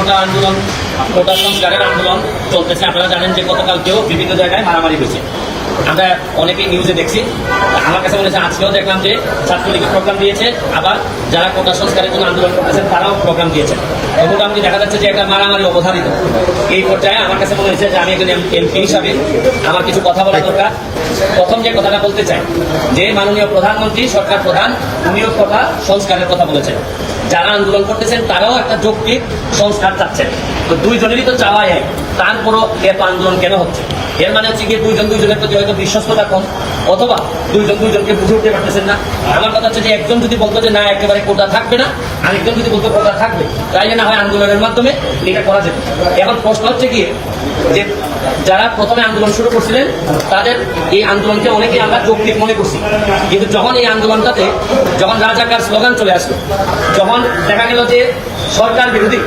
কোটা আন্দোলন, কোটা সংস্কারের আন্দোলন চলতেছে। আপনারা জানেন যে গতকালকেও বিভিন্ন জায়গায় মারামারি হয়েছে, আমরা অনেকেই নিউজে দেখছি। আমার কাছে মনে হচ্ছে আজকেও দেখলাম যে ছাত্রলীগ প্রোগ্রাম দিয়েছে, আবার যারা কোটা সংস্কারের জন্য আন্দোলন করতেছেন তারাও প্রোগ্রাম দিয়েছে। মোটামুটি দেখা যাচ্ছে যে একটা মারামারি অবধারিত। এই পর্যায়ে আমার কাছে মনে হয়েছে যে আমি একজন এমপি হিসাবে আমার কিছু কথা বলা দরকার। প্রথম যে কথাটা বলতে চাই যে মাননীয় প্রধানমন্ত্রী, সরকার প্রধান, উনিও কথা সংস্কারের কথা বলেছেন। যারা আন্দোলন করতেছেন তারাও একটা যৌক্তিক সংস্কার চাচ্ছেন। তো দুইজনেরই তো চাওয়া এক, তারপরও এত আন্দোলন কেন হচ্ছে? এর মানে হচ্ছে গিয়ে দুইজন দুইজনের প্রতি হয়তো বিশ্বস্ততা কম, অথবা দুইজন দুইজনকে বুঝে উঠতে পারতেছেন না। আমার কথা হচ্ছে যে একজন যদি বলতো যে না একেবারে কোটা থাকবে না, আরেকজন যদি বলতো কোটা থাকবে, তাইলে না হয় আন্দোলনের মাধ্যমে এটা করা যেত। এখন প্রশ্ন হচ্ছে গিয়ে যে যারা প্রথমে আন্দোলন শুরু করছিলেন তাদের এই আন্দোলনকে অনেকেই আমরা যৌক্তিক মনে করছি, কিন্তু যখন এই আন্দোলনটাতে যখন রাজাকার স্লোগান চলে আসলো, যখন দেখা গেল যে সরকার বিরোধী